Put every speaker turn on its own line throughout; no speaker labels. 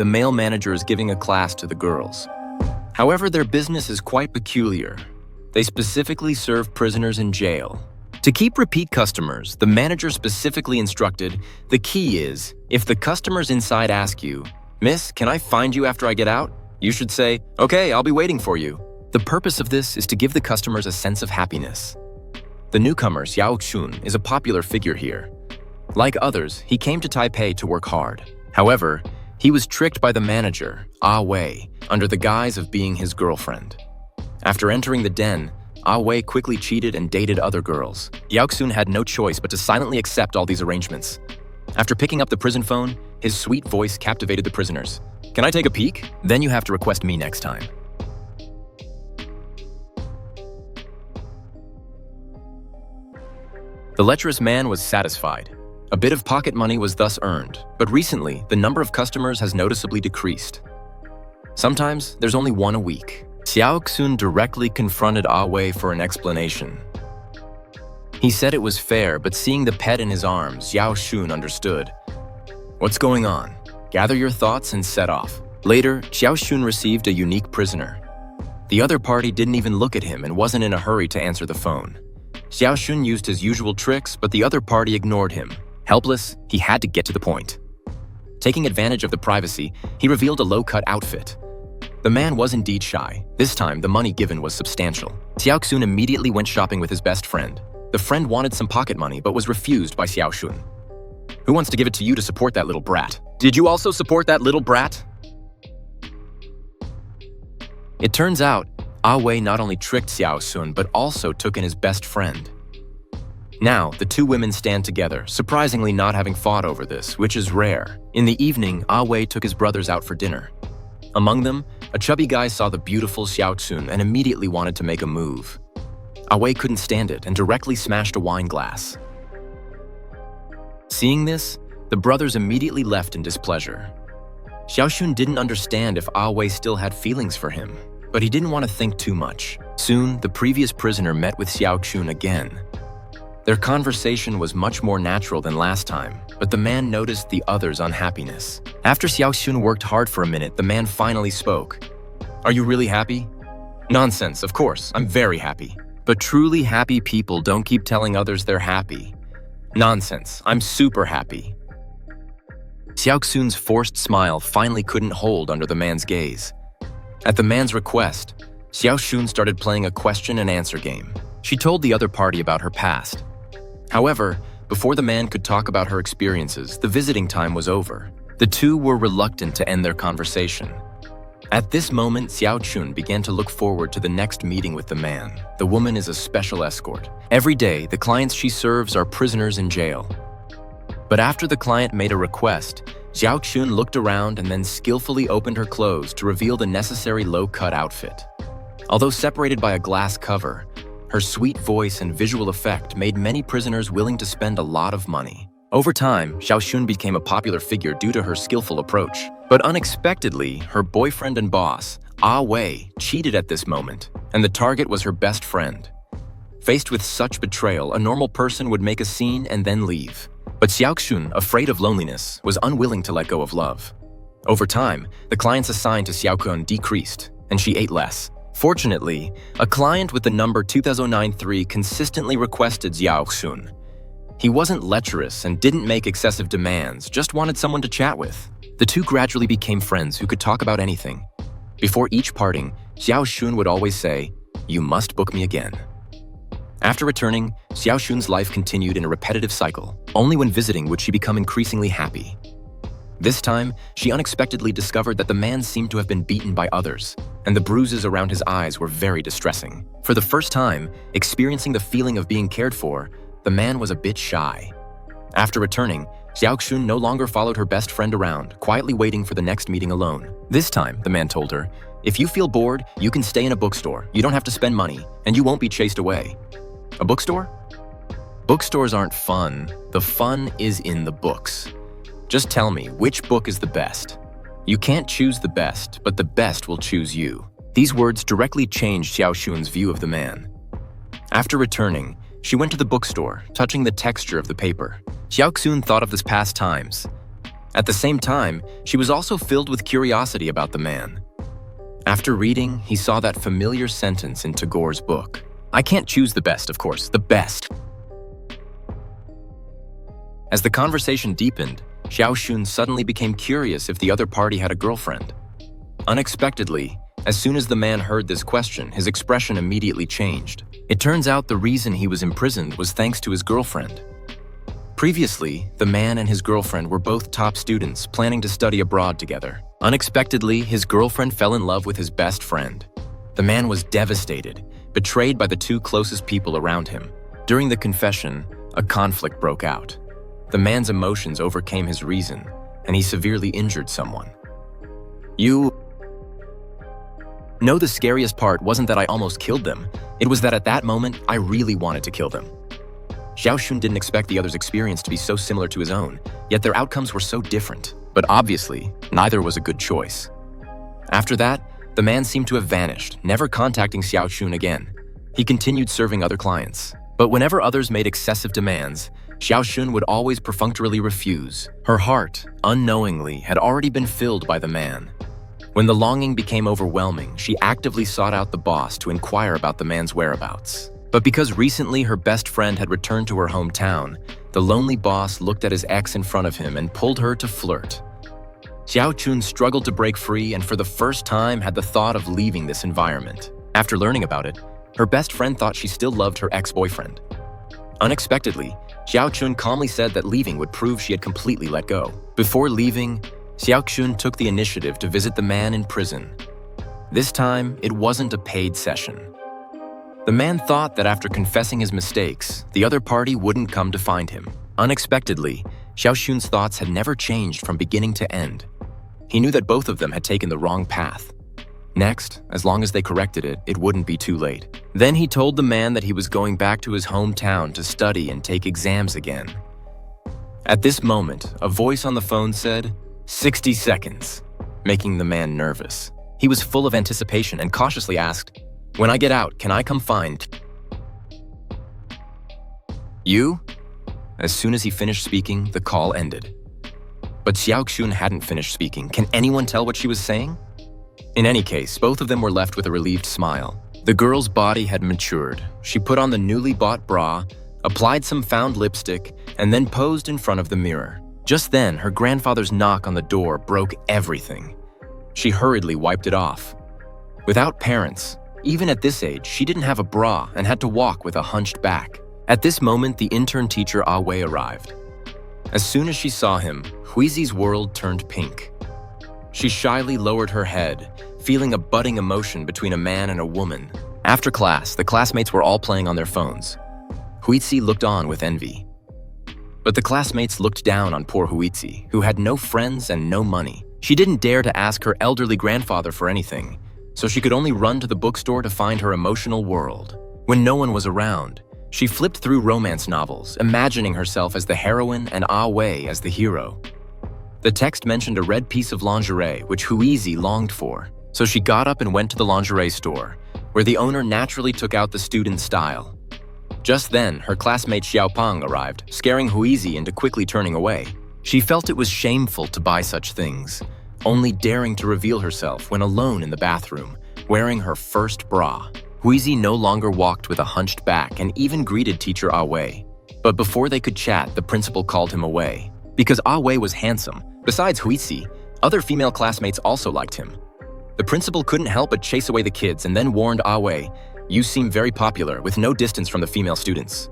the male manager is giving a class to the girls. However, their business is quite peculiar. They specifically serve prisoners in jail. To keep repeat customers, the manager specifically instructed, the key is, if the customers inside ask you, "Miss, can I find you after I get out?" you should say, "Okay, I'll be waiting for you." The purpose of this is to give the customers a sense of happiness. The newcomer, Yi-Chun, is a popular figure here. Like others, he came to Taipei to work hard. However, he was tricked by the manager, Wei, under the guise of being his girlfriend. After entering the den, Wei quickly cheated and dated other girls. Yi-Chun had no choice but to silently accept all these arrangements. After picking up the prison phone, his sweet voice captivated the prisoners. "Can I take a peek? Then you have to request me next time." The lecherous man was satisfied. A bit of pocket money was thus earned, but recently, the number of customers has noticeably decreased. Sometimes, there's only one a week. Yi-Chun directly confronted Wei for an explanation. He said it was fair, but seeing the pet in his arms, Yi-Chun understood. "What's going on? Gather your thoughts and set off." Later, Yi-Chun received a unique prisoner. The other party didn't even look at him and wasn't in a hurry to answer the phone. Yi-Chun used his usual tricks, but the other party ignored him. Helpless, he had to get to the point. Taking advantage of the privacy, he revealed a low-cut outfit. The man was indeed shy. This time, the money given was substantial. Yi-Chun immediately went shopping with his best friend. The friend wanted some pocket money, but was refused by Yi-Chun. "Who wants to give it to you to support that little brat? Did you also support that little brat?" It turns out, Wei not only tricked Yi-Chun, but also took in his best friend. Now, the two women stand together, surprisingly not having fought over this, which is rare. In the evening, Wei took his brothers out for dinner. Among them, a chubby guy saw the beautiful Yi-Chun and immediately wanted to make a move. Wei couldn't stand it and directly smashed a wine glass. Seeing this, the brothers immediately left in displeasure. Yi-Chun didn't understand if Wei still had feelings for him, but he didn't want to think too much. Soon, the previous prisoner met with Yi-Chun again. Their conversation was much more natural than last time, but the man noticed the other's unhappiness. After Yi-Chun worked hard for a minute, the man finally spoke. "Are you really happy?" "Nonsense, of course, I'm very happy. But truly happy people don't keep telling others they're happy." "Nonsense, I'm super happy." Yi-Chun's forced smile finally couldn't hold under the man's gaze. At the man's request, Yi-Chun started playing a question and answer game. She told the other party about her past. However, before the man could talk about her experiences, the visiting time was over. The two were reluctant to end their conversation. At this moment, Yi-Chun began to look forward to the next meeting with the man. The woman is a special escort. Every day, the clients she serves are prisoners in jail. But after the client made a request, Yi-Chun looked around and then skillfully opened her clothes to reveal the necessary low-cut outfit. Although separated by a glass cover, her sweet voice and visual effect made many prisoners willing to spend a lot of money. Over time, Yi-Chun became a popular figure due to her skillful approach. But unexpectedly, her boyfriend and boss, Wei, cheated at this moment, and the target was her best friend. Faced with such betrayal, a normal person would make a scene and then leave. But Yi-Chun, afraid of loneliness, was unwilling to let go of love. Over time, the clients assigned to Yi-Chun decreased, and she ate less. Fortunately, a client with the number 2093 consistently requested Yi-Chun. He wasn't lecherous and didn't make excessive demands, just wanted someone to chat with. The two gradually became friends who could talk about anything. Before each parting, Yi-Chun would always say, "You must book me again." After returning, Yi-Chun's life continued in a repetitive cycle. Only when visiting would she become increasingly happy. This time, she unexpectedly discovered that the man seemed to have been beaten by others, and the bruises around his eyes were very distressing. For the first time, experiencing the feeling of being cared for, the man was a bit shy. After returning, Yi-Chun no longer followed her best friend around, quietly waiting for the next meeting alone. This time, the man told her, "If you feel bored, you can stay in a bookstore. You don't have to spend money, and you won't be chased away." A bookstore? Bookstores aren't fun. The fun is in the books. Just tell me, which book is the best? You can't choose the best, but the best will choose you. These words directly changed Yi-Chun's view of the man. After returning, she went to the bookstore, touching the texture of the paper. Yi-Chun thought of his past times. At the same time, she was also filled with curiosity about the man. After reading, he saw that familiar sentence in Tagore's book. I can't choose the best, of course, the best. As the conversation deepened, Xiaoxun suddenly became curious if the other party had a girlfriend. Unexpectedly, as soon as the man heard this question, his expression immediately changed. It turns out the reason he was imprisoned was thanks to his girlfriend. Previously, the man and his girlfriend were both top students planning to study abroad together. Unexpectedly, his girlfriend fell in love with his best friend. The man was devastated, betrayed by the two closest people around him. During the confession, a conflict broke out. The man's emotions overcame his reason, and he severely injured someone. You know, the scariest part wasn't that I almost killed them. It was that at that moment, I really wanted to kill them. Xiaoxun didn't expect the other's experience to be so similar to his own, yet their outcomes were so different. But obviously, neither was a good choice. After that, the man seemed to have vanished, never contacting Xiaoxun again. He continued serving other clients. But whenever others made excessive demands, Xiaoxun would always perfunctorily refuse. Her heart, unknowingly, had already been filled by the man. When the longing became overwhelming, she actively sought out the boss to inquire about the man's whereabouts. But because recently her best friend had returned to her hometown, the lonely boss looked at his ex in front of him and pulled her to flirt. Xiaoxun struggled to break free and for the first time had the thought of leaving this environment. After learning about it, her best friend thought she still loved her ex-boyfriend. Unexpectedly, Xiaoxun calmly said that leaving would prove she had completely let go. Before leaving, Xiaoxun took the initiative to visit the man in prison. This time, it wasn't a paid session. The man thought that after confessing his mistakes, the other party wouldn't come to find him. Unexpectedly, Xiaoxun's thoughts had never changed from beginning to end. He knew that both of them had taken the wrong path. Next, as long as they corrected it, it wouldn't be too late. Then he told the man that he was going back to his hometown to study and take exams again. At this moment, a voice on the phone said, 60 seconds, making the man nervous. He was full of anticipation and cautiously asked, "When I get out, can I come find you?" As soon as he finished speaking, the call ended. But Xiaoxun hadn't finished speaking. Can anyone tell what she was saying? In any case, both of them were left with a relieved smile. The girl's body had matured. She put on the newly bought bra, applied some found lipstick, and then posed in front of the mirror. Just then, her grandfather's knock on the door broke everything. She hurriedly wiped it off. Without parents, even at this age, she didn't have a bra and had to walk with a hunched back. At this moment, the intern teacher Ah Wei arrived. As soon as she saw him, Huizi's world turned pink. She shyly lowered her head, feeling a budding emotion between a man and a woman. After class, the classmates were all playing on their phones. Huizi looked on with envy. But the classmates looked down on poor Huizi, who had no friends and no money. She didn't dare to ask her elderly grandfather for anything, so she could only run to the bookstore to find her emotional world. When no one was around, she flipped through romance novels, imagining herself as the heroine and Ah Wei as the hero. The text mentioned a red piece of lingerie, which Huizi longed for, so she got up and went to the lingerie store, where the owner naturally took out the student style. Just then, her classmate Xiaopang arrived, scaring Huizi into quickly turning away. She felt it was shameful to buy such things, only daring to reveal herself when alone in the bathroom, wearing her first bra. Huizi no longer walked with a hunched back and even greeted teacher Ah Wei. But before they could chat, the principal called him away. Because Ah Wei was handsome, besides Huizi, other female classmates also liked him. The principal couldn't help but chase away the kids and then warned Ah Wei, "You seem very popular, with no distance from the female students."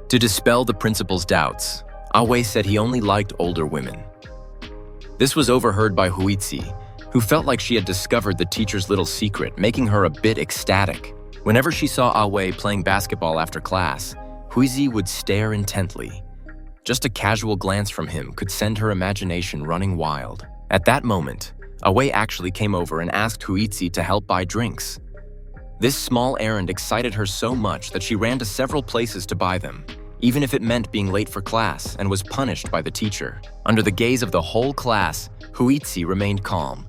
To dispel the principal's doubts, Ah Wei said he only liked older women. This was overheard by Huizi, who felt like she had discovered the teacher's little secret, making her a bit ecstatic. Whenever she saw Ah Wei playing basketball after class, Huizi would stare intently. Just a casual glance from him could send her imagination running wild. At that moment, Ah Wei actually came over and asked Huizi to help buy drinks. This small errand excited her so much that she ran to several places to buy them, even if it meant being late for class, and was punished by the teacher. Under the gaze of the whole class, Huizi remained calm.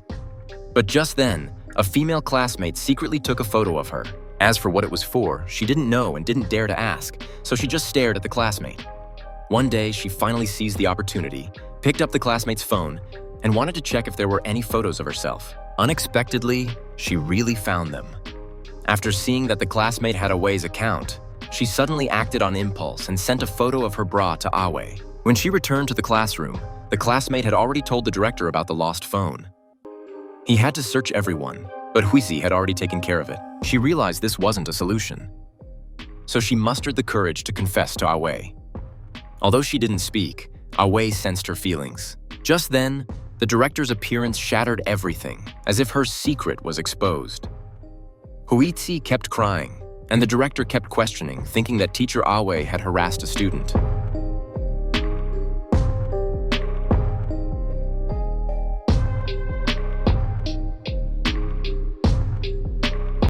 But just then, a female classmate secretly took a photo of her. As for what it was for, she didn't know and didn't dare to ask, so she just stared at the classmate. One day, she finally seized the opportunity, picked up the classmate's phone, and wanted to check if there were any photos of herself. Unexpectedly, she really found them. After seeing that the classmate had Awei's account, she suddenly acted on impulse and sent a photo of her bra to Awei. When she returned to the classroom, the classmate had already told the director about the lost phone. He had to search everyone, but Huizi had already taken care of it. She realized this wasn't a solution. So she mustered the courage to confess to Awei. Although she didn't speak, Awei sensed her feelings. Just then, the director's appearance shattered everything, as if her secret was exposed. Huizi kept crying, and the director kept questioning, thinking that teacher Awei had harassed a student.